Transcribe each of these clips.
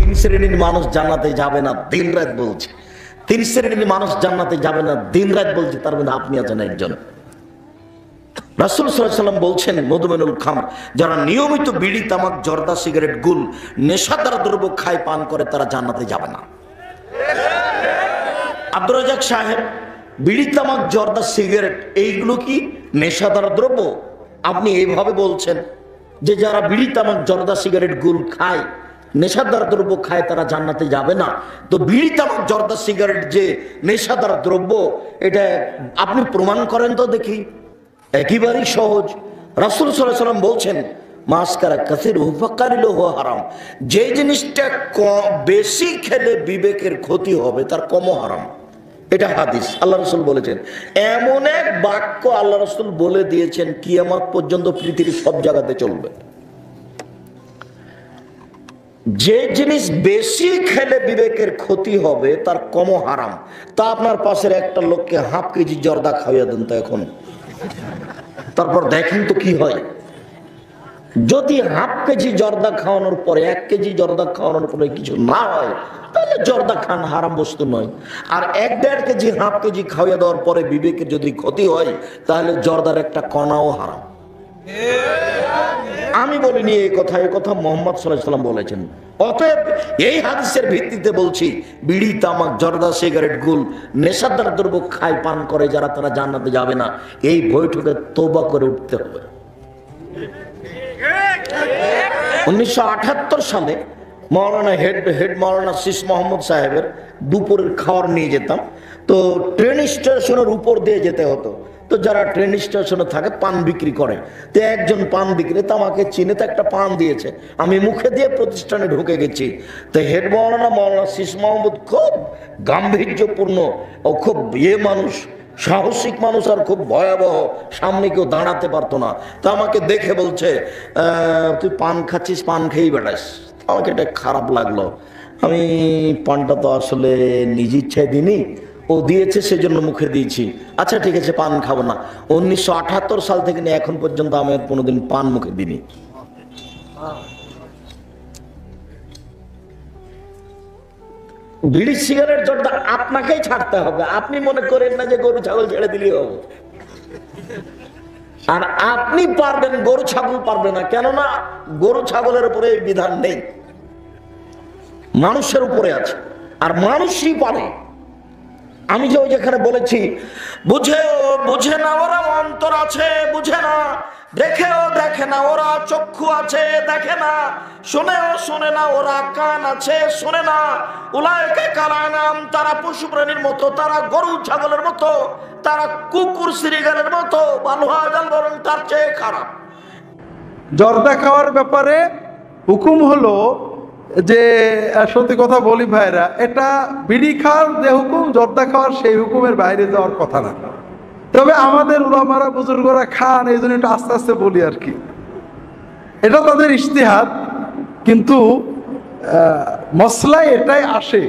তিন শ্রেণীর মানুষ জান্নাতে যাবে না, দিন রাত বলছে। তিন শ্রেণীর মানুষ জান্নাতে যাবে না, দিন রাত বলছে, তার মধ্যে আপনি আছেন একজন। রাসূল সাল্লাল্লাহু আলাইহি ওয়াসাল্লাম বলছেন মধুমেনুল খামর, যারা নিয়মিত বিড়ি, তামাক, জর্দা, সিগারেট, গুল, নেশাদার দ্রব্য খায়, পান করে, তারা জান্নাতে যাবে না। আব্দুর রাজ্জাক সাহেব, বিড়ি, তামাক, জর্দা, সিগারেট এইগুলো কি নেশাদার দ্রব্য? আপনি এইভাবে বলছেন যে যারা বিড়ি, তামাক, জর্দা, সিগারেট, গুল খায়, নেশাদার দ্রব্য খায়, তারা জান্নাতে যাবে না। তো বিড়ি, তামাক, জর্দা, সিগারেট যে নেশাদার দ্রব্য, এটা আপনি প্রমাণ করেন তো দেখি। একেবারেই সহজ। রাসূল সাল্লাল্লাহু আলাইহি ওয়াসাল্লাম বলছেন মাসকারা কাসিরুহু ফাকালিলুহু হারাম, যে জিনিসটা বেশি খেলে বিবেকের ক্ষতি হবে তার কমও হারাম। এটা হাদিস, আল্লাহ রাসূল বলেছেন। এমন এক বাক্য আল্লাহ রাসূল বলে দিয়েছেন কিয়ামত পর্যন্ত পৃথিবীর সব জায়গাতে চলবে। যে জিনিস বেশি খেলে বিবেকের ক্ষতি হবে তার কমও হারাম। তা আপনার পাশের একটা লোককে হাফ কেজি জর্দা খাওয়াইয়া দেন তো এখন, তারপর দেখেন তো কি হয়। যদি হাফ কেজি জর্দা খাওয়ানোর পরে 1 কেজি জর্দা খাওয়ানোর পরে কিছু না হয়, তাহলে জর্দা খান হারাম বস্তু নয়। আর 1-1.5 কেজি, হাফ কেজি খাওয়াইয়া দেওয়ার পরে বিবেকের যদি ক্ষতি হয়, তাহলে জর্দার একটা কণাও হারাম। আমি বলিনি এই কথা, এই কথা মুহাম্মদ সাল্লাল্লাহু আলাইহি ওয়াসাল্লাম বলেছেন। অতএব এই হাদিসের ভিত্তিতে বলছি, বিড়ি, তামাক, জর্দা, সিগারেট, গুল, নেশাদার দ্রব্য খায়, পান করে যারা, তারা জান্নাতে যাবে না। এই বৈঠকে তওবা করে উঠতে হবে। 1978 সালে মৌলানা হেড মৌলানা শীষ মোহাম্মদ সাহেবের দুপুরের খাওয়ার নিয়ে যেতাম। তো ট্রেন স্টেশনের উপর দিয়ে যেতে হতো। তো যারা ট্রেন স্টেশনে থাকে পান বিক্রি করে, তো একজন পান বিক্রেতা আমাকে চিনে, তো একটা পান দিয়েছে। আমি মুখে দিয়ে প্রতিষ্ঠানে ঢুকে গেছি। তো হেড মৌলানা শীষ মোহাম্মদ খুব গাম্ভীর্যপূর্ণ ও খুব মানুষ, সাহসিক মানুষ, আর খুব ভয়াবহ, সামনে কেউ দাঁড়াতে পারতো না। তো আমাকে দেখে বলছে তুই পান খাচ্ছিস, পান খেয়েই বেড়াস। আমাকে এটা খারাপ লাগলো। আমি পানটা তো আসলে নিজ ইচ্ছায় দিইনি, ও দিয়েছে সেজন্য মুখে দিয়েছি। আচ্ছা ঠিক আছে, পান খাবো না। 1978 সাল থেকে নিয়ে এখন পর্যন্ত আমি কোনোদিন পান মুখে দিইনি। বিড়ি, সিগারেট, জর্দা আপনাকেই ছাড়তে হবে। আপনি মনে করেন না যে গরু ছাগল ছেড়ে দিলেই হবে। আর আপনি পারবেন, গরু ছাগল পারবে না। কেননা গরু ছাগলের উপরে এই বিধান নেই, মানুষের উপরে আছে, আর মানুষই পারে। আমি যে ওই যেখানে বলেছি বুঝে না ওরা অন্তর আছে, বুঝে না, দেখেও দেখে না ওরা চক্ষু আছে, দেখে না, শুনেও শুনে না ওরা কান আছে, শুনে না। উলাইকা কালানাম, তারা পশু প্রাণীর মতো, তারা গরু ছাগলের মতো, তারা কুকুর শ্রীগালের মতো, বালুহাজাল বরং তার চেয়ে খারাপ। জর্দা খাওয়ার ব্যাপারে হুকুম হলো যে, সত্যি কথা বলি ভাইরা, এটা বিড়ি খাওয়ার যে হুকুম, জর্দা খাওয়ার সেই হুকুমের বাইরে যাওয়ার কথা না। তবে আমাদের উলামারা, বুজুর্গরা খান, এই জন্য একটু আস্তে আস্তে বলি আর কি। এটা তাদের ইজতিহাদ, কিন্তু মসলায় এটাই আসে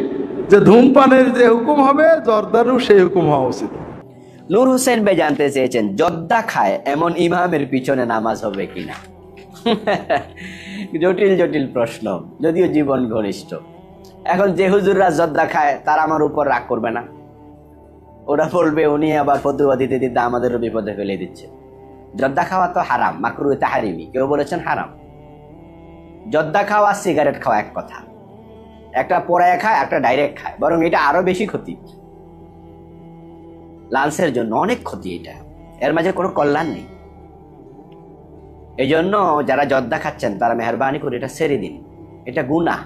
যে ধূমপানের যে হুকুম হবে, জর্দারও সেই হুকুম হওয়া উচিত। নূর হোসেন ভাই জানতে চেয়েছেন, জর্দা খায় এমন ইমামের পিছনে নামাজ হবে কিনা? জটিল জটিল প্রশ্ন, যদিও জীবন ঘনিষ্ঠ। এখন যে হুজুররা জর্দা খায় তারা আমার উপর রাগ করবে না? ওরা বলবে উনি আবার ফতোয়া দিতে দিতে আমাদেরও বিপদে ফেলে দিচ্ছে। জর্দা খাওয়া তো হারাম, মাকরুহ তাহরিমি, কেউ বলেছেন হারাম। জর্দা খাওয়া সিগারেট খাওয়া এক কথা, একটা পোড়ায় খায়, একটা ডাইরেক্ট খায়, বরং এটা আরো বেশি ক্ষতি। লাংসের জন্য অনেক ক্ষতি, এটা এর মাঝে কোনো কল্যাণ নেই। এই জন্য যারা জর্দা খাচ্ছেন তারা মেহরবানি করে এটা ছেড়ে দিন, এটা গুনাহ।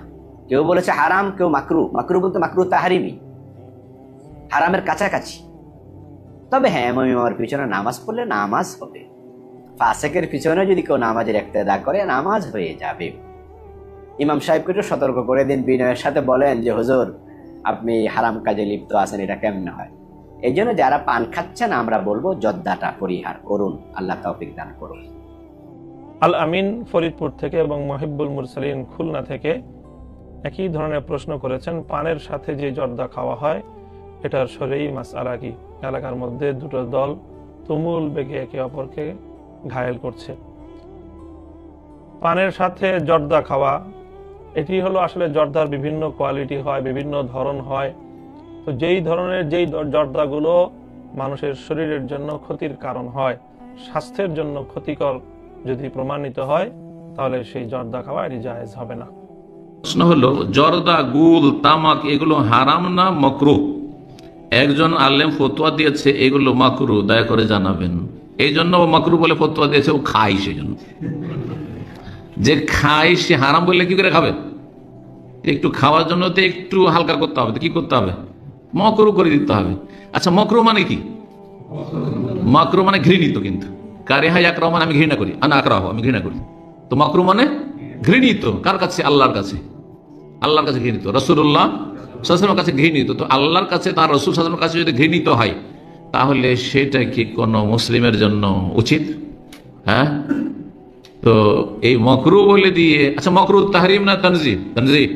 কেউ বলেছে হারাম, কেউ মাকরুহ। মাকরুহ বলতে মাকরুহ তাহরিমি, হারামের কাছাকাছি। তবে হ্যাঁ, ইমামের পিছনে নামাজ পড়লে নামাজ হবে। ফাসেকের পিছনে যদি কেউ নামাজের ইক্তেদা করে, নামাজ হয়ে যাবে। ইমাম সাহেবকে একটু সতর্ক করে দিন, বিনয়ের সাথে বলেন যে হুজুর আপনি হারাম কাজে লিপ্ত আছেন, এটা কেমনে হয়? এই জন্য যারা পান খাচ্ছেন আমরা বলবো জর্দাটা পরিহার করুন। আল্লাহ তৌফিক দান করুন। আল আমিন ফরিদপুর থেকে এবং মহিবুল মুরসালিন খুলনা থেকে একই ধরনের প্রশ্ন করেছেন, পানের সাথে যে জর্দা খাওয়া হয় এটার শরঈ মাসআলা কি? এলাকার মধ্যে দুটো দল তুমুল বেগে একে অপরকে ঘায়েল করছে। পানের সাথে জর্দা খাওয়া এটি হলো আসলে জর্দার বিভিন্ন কোয়ালিটি হয়, বিভিন্ন ধরন হয়। তো যেই ধরনের যেই জর্দাগুলো মানুষের শরীরের জন্য ক্ষতির কারণ হয়, স্বাস্থ্যের জন্য ক্ষতিকর যদি প্রমাণিত হয়, তাহলে সেই জর্দা খাওয়া এটি জায়েজ হবে না। প্রশ্ন হলো, জর্দা, গুল, তামাক এগুলো হারাম না মাকরুহ? একজন আলেম ফতোয়া দিয়েছে এগুলো মাকরুহ, দয়া করে জানাবেন। এই জন্য ও মাকরুহ বলে ফতোয়া দিয়েছে, ও খায়, সেই জন্য। যে খায় সে হারাম বললে কি করে খাবে? একটু খাওয়ার জন্য তো একটু হালকা করতে হবে, তো কি করতে হবে? মাকরুহ করে দিতে হবে। আচ্ছা, মাকরুহ মানে কি? মাকরুহ মানে ঘৃণিত। কিন্তু কারিহা ইয়াকরাহু মানে আমি ঘৃণা করি, আনা আকরাহু আমি ঘৃণা করি। তো মাকরুহ মানে ঘৃণিত। কার কাছে? আল্লাহর কাছে। আল্লাহর কাছে ঘৃণিত, রাসূলুল্লাহ সাল্লাল্লাহু আলাইহি ওয়াসাল্লামের কাছে ঘৃণিত। তো আল্লাহর কাছে, তার রাসূল সাল্লাল্লাহু আলাইহি ওয়াসাল্লামের কাছে যদি ঘৃণিত হয়, তাহলে সেটা কি কোনো মুসলিমের জন্য উচিত? হ্যাঁ, তো এই মাকরুহ বলে দিয়ে, আচ্ছা মাকরুহ তাহরিম না তানজিহ? তানজিহ,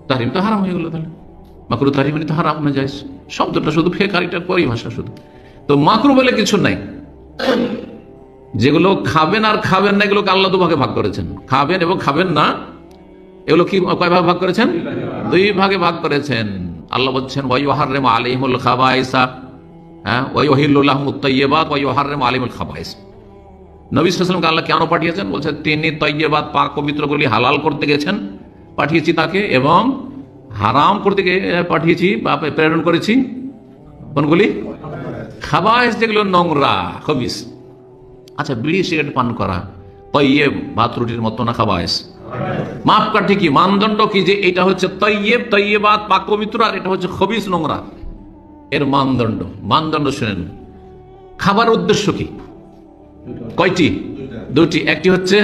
তাহরিম তো হারাম হয়ে গেল। তাহলে মাকরুহ তাহরিম মানে তো হারাম না জায়েজ। শব্দটা শুধু ফেক, আর এটা পরিভাষা শুধু। তো মাকরুহ বলে কিছু নাই। যেগুলো খাবেন আর খাবেন না, এগুলোকে আল্লাহ দুভাগে ভাগ করেছেন। খাবেন এবং খাবেন না, এগুলো কি কয় ভাগে ভাগ করেছেন? দুই ভাগে ভাগ করেছেন। আল্লাহ বলছেন ওয়াইউহাররিমু আলাইহিমুল খাবাইসা, হ্যাঁ, ওয়াইউহিল্লু লাহুমুত তাইয়্যিবাত ওয়াইউহাররিমু আলাইহিমুল খাবাইস। নবী সাল্লাল্লাহু আলাইহি ওয়াসাল্লামকে আল্লাহ কেন পাঠিয়েছেন? বলছেন তিনি তাইয়্যিবাত, পাক পবিত্রগুলি হালাল করতে গেছেন, পাঠিয়েছি তাকে, এবং হারাম করতে পাঠিয়েছি বা প্রেরণ করেছি কোনগুলি? খাবাইস, যেগুলো নোংরা, খবিস। আচ্ছা, বিড়ি সিগারেট পান করা তাইয়্যিব, ভাত রুটির মতো না খাবাইস? মাপকাঠি কি, মানদণ্ড কি, যে এটা হচ্ছে তাইয়্যিব, তাইয়্যিবাত, পাক পবিত্র, আর এটা হচ্ছে খবিস, নোংরা? এর মানদণ্ড শুনেন। খাবার উদ্দেশ্য কি? কয়টি? দুটি। একটি হচ্ছে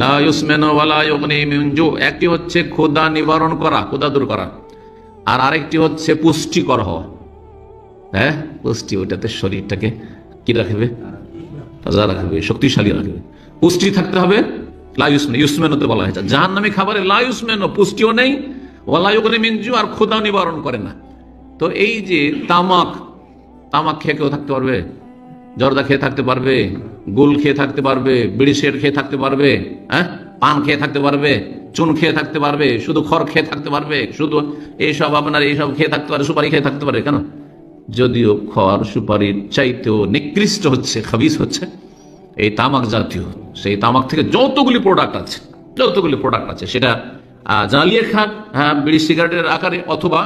লা ইউসমিনু ওয়া লা ইউগনি মিন জু, একটি হচ্ছে ক্ষুধা নিবারণ করা, ক্ষুধা দূর করা, আর আরেকটি হচ্ছে পুষ্টিকর হওয়া। হ্যাঁ, পুষ্টি, ওইটাতে শরীরটাকে কি রাখবে? তাজা রাখবে, শক্তিশালী রাখবে, পুষ্টি থাকতে হবে। লা ইউসমিনু, ইউসমিনুতে বলা হয়েছে জাহান্নামী খাবারে লা ইউসমিনু, পুষ্টিও নেই, ওয়া লা ইউগনি মিন জু, আর ক্ষুধা নিবারণ করে না। তো এই যে তামাক খেয়ে কেউ থাকতে পারবে? জর্দা খেয়ে থাকতে পারবে? গুল খেয়ে থাকতে পারবে? বিড়ি সিগারেট খেয়ে থাকতে পারবে? হ্যাঁ, পান খেয়ে থাকতে পারবে? চুন খেয়ে থাকতে পারবে? শুধু খড় খেয়ে থাকতে পারবে? শুধু এইসব আপনার এইসব খেয়ে থাকতে পারে? সুপারি খেয়ে থাকতে পারে? কেন? যদিও খড় সুপারির চাইতেও নিকৃষ্ট হচ্ছে, খাবিস হচ্ছে এই তামাক জাতীয়। সেই তামাক থেকে যতগুলি প্রোডাক্ট আছে, সেটা জ্বালিয়ে খাক, হ্যাঁ, বিড়ি সিগারেটের আকারে, অথবা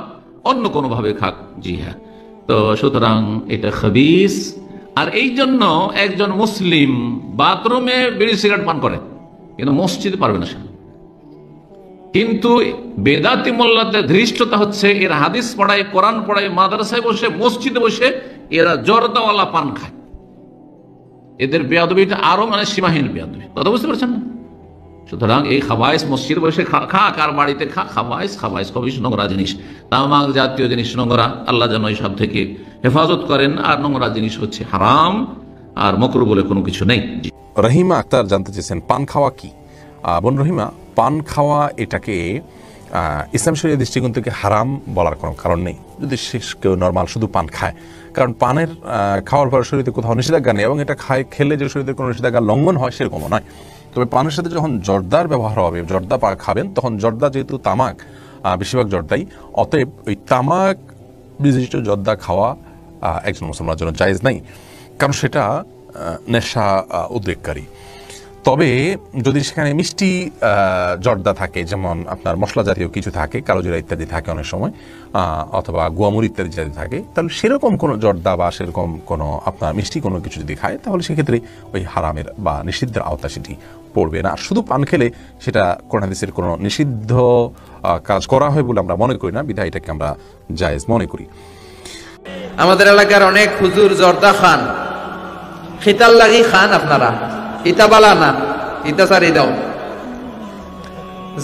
অন্য কোনো ভাবে খাক। জি হ্যাঁ, তো সুতরাং এটা খাবিস। আর এই জন্য একজন মুসলিম বাথরুমে বিড়ি সিগারেট পান করে, কিন্তু মসজিদে পারবে না সে। কিন্তু বেদাতি মোল্লাদের ধৃষ্টতা হচ্ছে, এর হাদিস পড়ায়, কোরআন পড়ায়, মাদ্রাসায় বসে, মসজিদে বসে এরা জর্দাওয়ালা পান খায়। এদের বেয়াদবিটা আরো সীমাহীন বেয়াদবি। কথা বুঝতে পারছেন না? সুতরাং এই খাবাইস মসজিদ বসে খাক আর বাড়িতে খাক, খাবাইস খবিস, নোংরা জিনিস, তামাক জাতীয় জিনিস নোংরা। আল্লাহ যেন এই সব থেকে হেফাজত করেন। আর নোংরা জিনিস হচ্ছে হারাম, আর মাকরুহ বলে কোনো কিছু নেই। রহিমা আক্তার জানতে চেয়েছেন পান খাওয়া কি? বোন রহিমা, পান খাওয়া এটাকে ইসলাম শরীয়তের দৃষ্টিকোণ থেকে হারাম বলার কোনো কারণ নেই, যদি কেউ নর্মাল শুধু পান খায়। কারণ পানের খাওয়ার পর শরীরে কোথাও নিষেধাজ্ঞা নেই, এবং এটা খেলে যে শরীরে কোনো নিষেধাজ্ঞা লঙ্ঘন হয় সেরকমও নয়। তবে পানের সাথে যখন জর্দার ব্যবহার হবে, জর্দা খাবেন, তখন জর্দা যেহেতু তামাক, বেশিরভাগ জর্দাই, অতএব ওই তামাক বিশিষ্ট জর্দা খাওয়া একজন মুসলমানের জন্য জায়েজ নাই, কারণ সেটা নেশা উদ্রেককারী। তবে যদি সেখানে মিষ্টি জর্দা থাকে, যেমন আপনার মশলা জাতীয় কিছু থাকে, কালোজিরা ইত্যাদি থাকে অনেক সময়, অথবা গুয়ামুর ইত্যাদি যদি থাকে, তাহলে সেরকম কোনো জর্দা বা সেরকম কোনো আপনার মিষ্টি কোনো কিছু যদি খায়, তাহলে সেক্ষেত্রে ওই হারামের বা নিষিদ্ধের আওতা সেটি পড়বে না। আর শুধু পান খেলে সেটা কোরআন হাদিসের কোনো নিষিদ্ধ কাজ করা হয় বলে আমরা মনে করি না, বিধায় এটাকে আমরা জায়েজ মনে করি। আমাদের এলাকার অনেক হুজুর জর্দা খান, খিতাল লাগি খান। আপনারা ইতাবালা না, ইতা সারি দাও।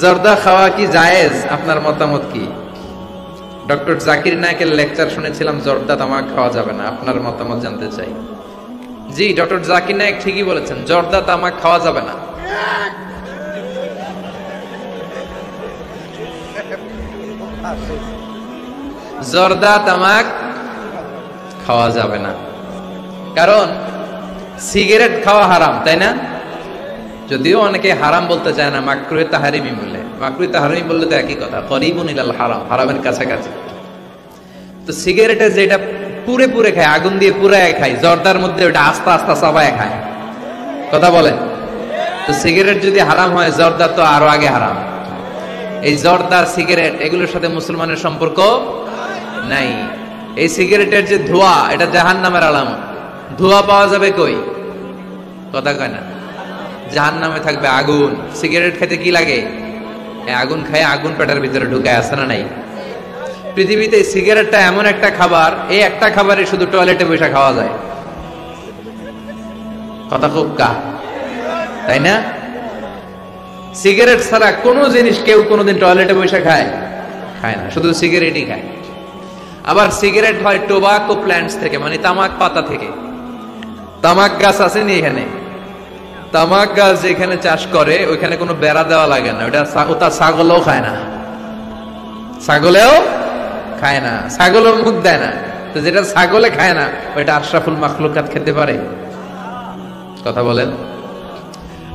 জর্দা খাওয়া কি জায়েজ? আপনার মতামত কি? ডক্টর জাকির নায়েকের লেকচার শুনেছিলাম, জর্দা তামাক খাওয়া যাবে না। আপনার মতামত জানতে চাই। জি, ডক্টর জাকির নায়েক ঠিকই বলেছেন, জর্দা তামাক খাওয়া যাবে না। জর্দা তামাক খাওয়া যাবে না, কারণ সিগারেট খাওয়া হারাম, তাই না? যদিও অনেকে হারাম বলতে চায় না, মাকরুহে তাহারিমি বলে। মাকরুহে তাহারিমি বললে তো একই কথা, করিবুন ইলাল হারাম, হারামের কাছাকাছি। তো সিগারেটে যেটা পুরে পুরে খায়, আগুন দিয়ে পুরায় খায়, জর্দার মধ্যে ওটা আস্তে আস্তে চাবায় খায়। কথা বলেন, তো সিগারেট যদি হারাম হয়, জর্দা তো আরো আগে হারাম। এই জর্দা, সিগারেট এগুলোর সাথে মুসলমানের সম্পর্ক নাই। এই সিগারেটের যে ধোঁয়া, এটা জাহান্নামের আলামত। ধোঁয়া পাওয়া যাবে কই? কথা কয় না, জাহান্নামে থাকবে আগুন। সিগারেট খেতে কি লাগে? আগুন খায়, আগুন পেটের ভিতরে ঢুকায়, আছে না নাই? পৃথিবীতে সিগারেটটা এমন একটা খাবার, এই একটা খাবারে শুধু টয়লেটে বসে খাওয়া যায়। কথা খুব কা, তাই না? সিগারেট ছাড়া কোনো জিনিস কেউ কোনোদিন টয়লেটে বসে খায় না, শুধু সিগারেটই খায়। আবার সিগারেট হয় টোবাকো প্ল্যান্টস থেকে, মানে তামাক পাতা থেকে। তামাক গাছ আছে নি এখানে? তামাক গাছ যেখানে চাষ করে ওইখানে কোনো বেড়া দেওয়া লাগে না, ওটা ছাগলও খায় না, ছাগলেও খায় না, ছাগলেও মুখ দেয় না। তো যেটা ছাগলে খায় না, ওইটা আশরাফুল মাখলুকাত খেতে পারে? কথা বলেন।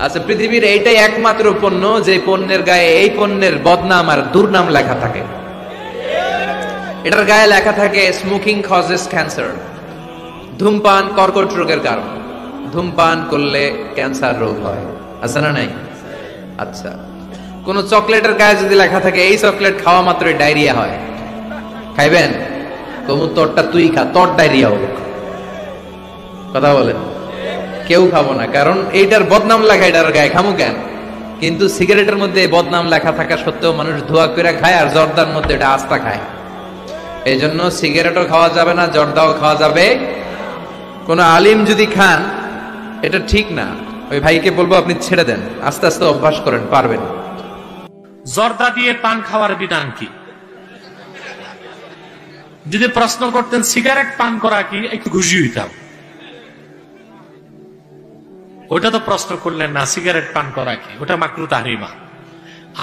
আচ্ছা, পৃথিবীর এইটাই একমাত্র পণ্য যে পণ্যের গায়ে এই পণ্যের বদনাম আর দুর্নাম লেখা থাকে। এটার গায়ে লেখা থাকে স্মোকিং কজেস ক্যান্সার, ধূমপান কর্কট রোগের কারণ, ধূমপান করলে ক্যান্সার রোগ হয়, আছে না নাই? আচ্ছা, কোন চকলেটের গায়ে যদি লেখা থাকে এই চকলেট খাওয়া মাত্রই ডায়রিয়া হয়, খাইবেন? কমু তোরটা তুই খা, তোর ডায়রিয়া হোক। কথা বলেন, কেউ খাবো না, কারণ এইটার বদনাম লেখা এটার গায়ে, খামু কেন? কিন্তু সিগারেটের মধ্যে বদনাম লেখা থাকা সত্ত্বেও মানুষ ধোয়া করে খায়, আর জর্দার মধ্যে এটা আস্তা খায়। এই জন্য সিগারেটও খাওয়া যাবে না, জর্দাও খাওয়া যাবে। কোন আলিম যদি খান, এটা ঠিক না। ওই ভাইকে বলবো আপনি ছেড়ে দেন, আস্তে আস্তে অভ্যাস করেন, পারবেন। জর্দা দিয়ে পান খাওয়ার বিধান কি? যদি প্রশ্ন করতেন সিগারেট পান করা কি, একটু খুশি হইতাম। ওটা তো প্রশ্ন করলেন না, সিগারেট পান করা কি, ওটা মাকরুহ তাহরিমা।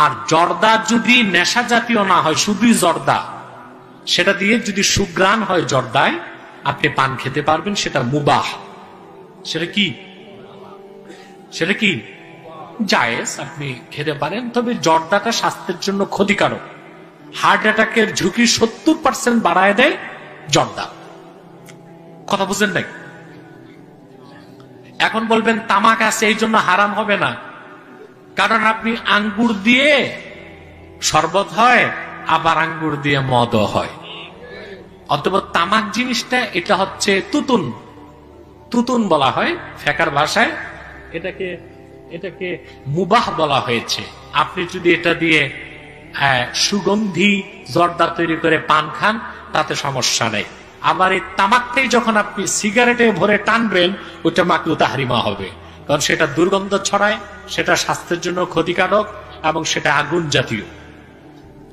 আর জর্দা যদি নেশা জাতীয় না হয়, শুধুই জর্দা, সেটা দিয়ে যদি সুগ্রাণ হয় জর্দায়, আপনি পান খেতে পারবেন, সেটা মুবাহ। সেটা কি? সেটা কি জায়েজ, আপনি খেতে পারেন। তবে জর্দাটা স্বাস্থ্যের জন্য ক্ষতিকারক, হার্ট অ্যাটাকের ঝুঁকি 70% বাড়ায় দেয় জর্দা। কথা বুঝলেন নাই? এখন বলবেন তামাক আছে এই জন্য হারাম হবে না, কারণ আপনি আঙ্গুর দিয়ে শরবত হয়, আবার আঙ্গুর দিয়ে মদও হয়। অথবা তামাক জিনিসটা এটা হচ্ছে তুতুন, তুতুন বলা হয় ফেকার ভাষায়, এটাকে মুবাহ বলা হয়েছে। আপনি যদি এটা দিয়ে সুগন্ধি জর্দা তৈরি করে পান খান, তাতে সমস্যা নেই। আবার এই তামাকটাই যখন আপনি সিগারেটে ভরে টানবেন, ওটা মাকরুহ তাহরিমা হবে, কারণ সেটা দুর্গন্ধ ছড়ায়, সেটা স্বাস্থ্যের জন্য ক্ষতিকারক, এবং সেটা আগুন জাতীয়।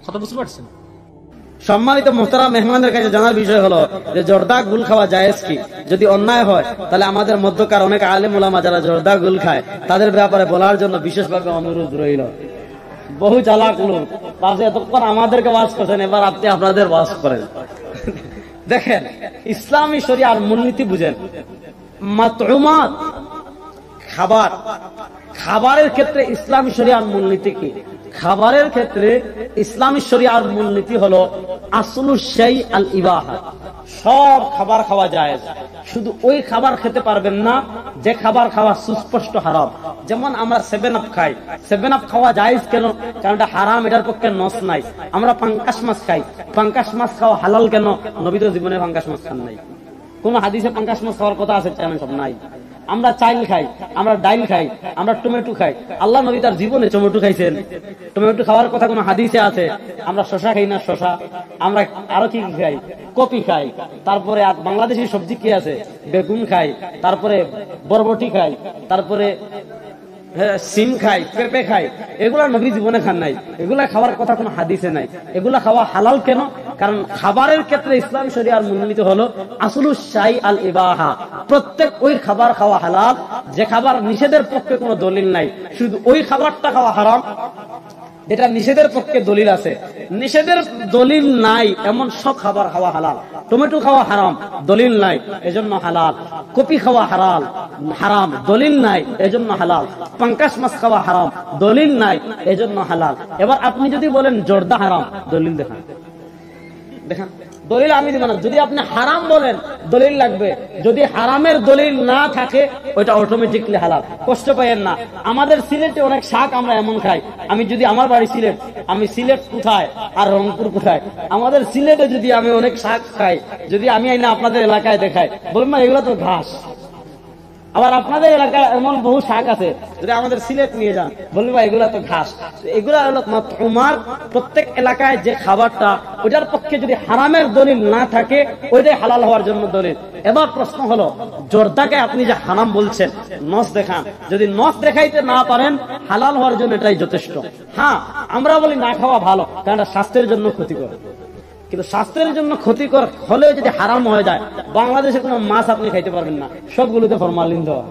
কথা বুঝতে পারছেন? সম্মানিত মোহতারাম মেহমানদের কাছে জানার বিষয় হলো যে জর্দা গুল খাওয়া জায়েজ কি? যদি অন্যায় হয়, তাহলে আমাদের মধ্যকার অনেক আলেম ওলামা যারা জর্দা গুল খায়, তাদের ব্যাপারে বলার জন্য বিশেষভাবে অনুরোধ রইল। বহু চালাক লোক পাশে এতক্ষণ আমাদেরকে ওয়াজ করছেন, এবার আপনি আপনাদের ওয়াজ করেন। দেখেন, ইসলামী শরিয়ার মূলনীতি বুঝেন। মাতউমাত, খাবার, খাবারের ক্ষেত্রে ইসলামী শরিয়ার মূলনীতি কি? খাবারের ক্ষেত্রে ইসলামী শরিয়ার মূলনীতি হলো আসলু শাই আল ইবাহা। সব খাবার খাওয়া যায়, শুধু ওই খাবার খেতে পারবেন না যে খাবার খাওয়া সুস্পষ্ট হারাম। যেমন আমরা 7 আপ খাই, 7 আপ খাওয়া জায়েজ কেন? কারণ এটা হারাম, এটার পক্ষে নস নাই। আমরা পাঙ্কাশ মাছ খাই, পাঙ্কাশ মাছ খাওয়া হালাল কেন? নবী তো জীবনে পাঙ্কাশ মাছ খান নাই, কোন হাদিসে পাঙ্কাশ মাছ খাওয়ার কথা আছে? সব নাই। আমরা চাইল খাই, আমরা ডাইল খাই, আমরা টমেটো খাই। আল্লাহ নবী তার জীবনে টমেটো খাইছেন? টমেটো খাওয়ার কথা কোন হাদিসে আছে? আমরা শশা খাই না? শশা। আমরা আরো কি খাই? কপি খাই। তারপরে বাংলাদেশি সবজি কি আছে? বেগুন খাই, তারপরে বরবটি খাই, তারপরে সিম খাই, পেঁপে খাই। এগুলা নবী জীবনে খান নাই, এগুলা খাওয়ার কথা কোনো হাদিসে নাই। এগুলা খাওয়া হালাল কেন? কারণ খাবারের ক্ষেত্রে ইসলাম শরিয়ার মূলনীতি হলো আসলু শাই আল ইবাহা। প্রত্যেক ওই খাবার খাওয়া হালাল যে খাবার নিষেধের পক্ষে কোনো দলিল নাই, শুধু ওই খাবারটা খাওয়া হারাম যেটা নিষেধের পক্ষে দলিল আছে। নিষেধের দলিল নাই এমন সব খাবার খাওয়া হালাল। টমেটো খাওয়া হারাম, দলিল নাই, এজন্য হালাল। কপি খাওয়া হারাম, দলিল নাই, এজন্য হালাল। পাঙ্কাশ মাছ খাওয়া হারাম, দলিল নাই, এজন্য হালাল। এবার আপনি যদি বলেন জর্দা হারাম, দলিল দেখান, দেখেন। দলিল আমি দিব না। যদি আপনি হারাম বলেন দলিল লাগবে, যদি হারামের দলিল না থাকে ওইটা অটোমেটিকলি হালাল। কষ্ট পাইয়েন না। আমাদের সিলেটে অনেক শাক আমরা এমন খাই, আমি যদি আমার বাড়ি সিলেট, আমি সিলেট কোথায় আর রংপুর কোথায়, আমাদের সিলেটে যদি আমি অনেক শাক খাই, যদি আমি আইনা আপনাদের এলাকায় দেখাই, বলবেন না এগুলো তো ঘাস। আবার আপনাদের এলাকায় এমন বহু শাক আছে, যদি আমাদের সিলেট নিয়ে যান, বলবে ভাই এগুলা তো ঘাস। এগুলা হলো তোমার প্রত্যেক এলাকায় যে খাবারটা, ওটার পক্ষে যদি হারামের দলিল না থাকে ওইটাই হালাল হওয়ার জন্য দলিল। এবার প্রশ্ন হলো, জর্দাকে আপনি যে হারাম বলছেন, নস দেখান। যদি নস দেখাইতে না পারেন, হালাল হওয়ার জন্য এটাই যথেষ্ট। হ্যাঁ, আমরা বলি না খাওয়া ভালো, কারণ এটা স্বাস্থ্যের জন্য ক্ষতিকর। কিন্তু স্বাস্থ্যের জন্য ক্ষতিকর হলেও যদি হারাম হয়ে যায়, বাংলাদেশের কোনো মাছ আপনি খাইতে পারবেন না, সবগুলোতে ফরমালিন দেওয়া।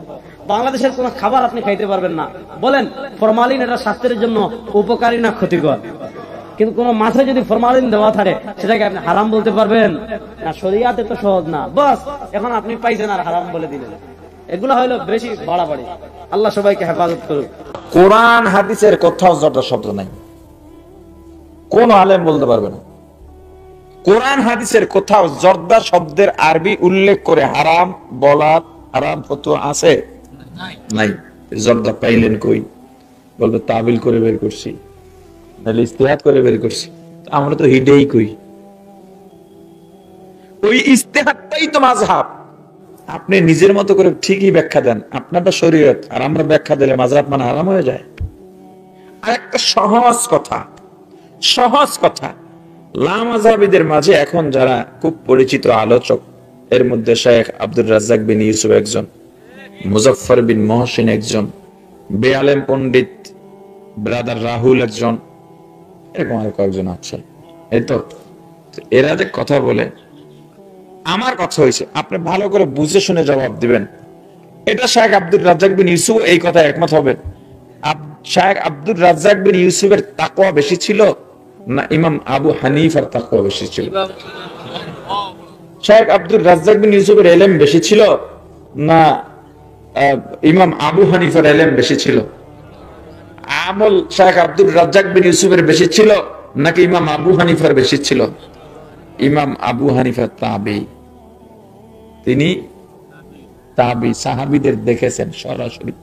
বাংলাদেশের কোনো খাবার আপনি খাইতে পারবেন না। বলেন ফরমালিন এটা স্বাস্থ্যের জন্য উপকারী না ক্ষতিকর? কিন্তু কোন মাছে যদি ফরমালিন দেওয়া থাকে, সেটাকে আপনি হারাম বলতে পারবেন না? শরিয়াতে তো সহজ না। বাস এখন আপনি পাইছেন আর হারাম বলে দিলেন, এগুলো হইলো বেশি বাড়াবাড়ি। আল্লাহ সবাইকে হেফাজত করুন। কোরআন হাদিসের কোথাও জর্দা শব্দ নাই, কোন আলেম বলতে পারবে না। কোরআন হাদিসের কোথাও জর্দা শব্দের আরবি উল্লেখ করে হারাম বলার হারাম ফতোয়া আছে? নাই। জর্দা পাইলেন কই? বলবে তাবিল করে বের করছি, নাহলে ইস্তেহাদ করে বের করছি। আমরা তো হিডেই কই, ওই ইস্তেহাদটাই তো মাযহাব। আপনি নিজের মতো করে ঠিকই ব্যাখ্যা দেন, আপনারটা শরীয়ত, আর আমরা ব্যাখ্যা দিলে মাযহাব মানে হারাম হয়ে যায়। আর একটা সহজ কথা লামাযহাবীদের মাঝে এখন যারা খুব পরিচিত আলোচক, এর মধ্যে শেখ আব্দুর রাজ্জাক বিন ইউসুফ একজন, মুজাফফর বিন মহসিন একজন, বেআলেম পণ্ডিত ব্রাদার রাহুল একজন, এরকম আর কয়েকজন আছে। এই তো এরা যে কথা বলে, আমার কথা হয়েছে আপনি ভালো করে বুঝে শুনে জবাব দিবেন। এটা শেখ আব্দুর রাজ্জাক বিন ইউসুফ এই কথা একমত হবেন। শেখ আব্দুর রাজ্জাক বিন ইউসুফের তাকওয়া বেশি ছিল না ইমাম আবু হানিফার তাকওয়া বেশি ছিল? শেখ আব্দুর রাজ্জাক বিন ইউসুফের ইলম বেশি ছিল না ইমাম আবু হানিফার ইলম বেশি ছিল? আমল শেখ আব্দুর রাজ্জাক বিন ইউসুফের বেশি ছিল নাকি ইমাম আবু হানিফার বেশি ছিল? ইমাম আবু হানিফা তাবি, তিনি তাবি, সাহাবীদের দেখেছেন সরাসরি।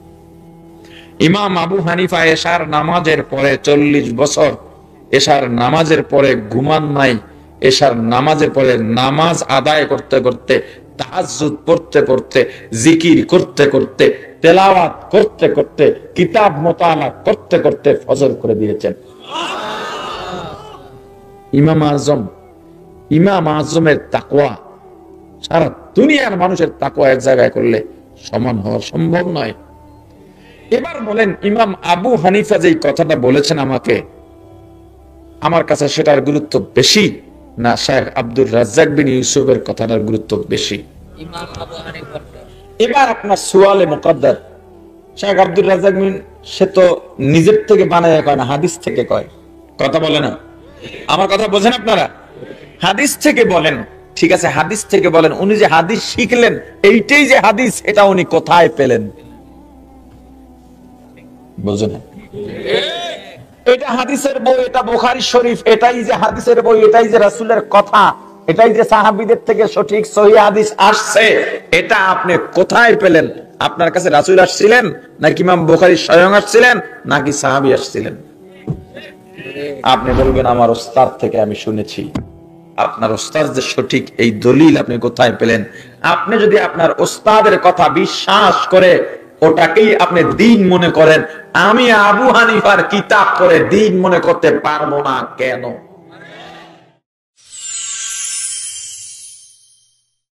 ইমাম আবু হানিফা এশার নামাজের পরে 40 বছর এশার নামাজের পরে ঘুমান নাই। এশার নামাজের পরে নামাজ আদায় করতে করতে, তাহাজ্জুদ পড়তে পড়তে, জিকির করতে করতে, তেলাওয়াত করতে করতে, কিতাব মুতালা করতে করতে ফজর করে দিয়েছেন। ইমাম আজমের তাকওয়া সারা দুনিয়ার মানুষের তাকওয়া এক জায়গায় করলে সমান হওয়া সম্ভব নয়। এবার বলেন, ইমাম আবু হানিফা যেই কথাটা বলেছেন আমাকে, আমার কাছে সেটার গুরুত্ব বেশি না শেখ আব্দুর রাজ্জাক বিন ইউসুফের কথাটার গুরুত্ব বেশি? এবার আপনার সুয়ালে মুকদ্দার, শেখ আব্দুর রাজ্জাক বিন, সে তো নিজের থেকে বানায় কয় না, হাদিস থেকে কয়, কথা বলে না। আমার কথা বোঝেন আপনারা? হাদিস থেকে বলেন, ঠিক আছে হাদিস থেকে বলেন, উনি যে হাদিস শিখলেন, এইটাই যে হাদিস, এটা উনি কোথায় পেলেন? বুঝুন, এটা হাদিসের বই, এটা বুখারী শরীফ, এটাই যে হাদিসের বই, এটাই যে রাসূলের কথা, এটাই যে সাহাবীদের থেকে সঠিক সহিহ হাদিস আসছে, এটা আপনি কোথায় পেলেন? আপনার কাছে রাসূল আসছিলেন নাকি ইমাম বুখারী স্বয়ং আসছিলেন নাকি সাহাবী আসছিলেন? আপনি বলবেন আমার ওস্তাদ থেকে আমি শুনেছি। আপনার ওস্তাদ যে সঠিক, এই দলিল আপনি কোথায় পেলেন? আপনি যদি আপনার ওস্তাদের কথা বিশ্বাস করে ওটাকেই আপনি দ্বীন মনে করেন, আমি আবু হানিফার কিতাব পড়ে দ্বীন মনে করতে পারবো না কেন?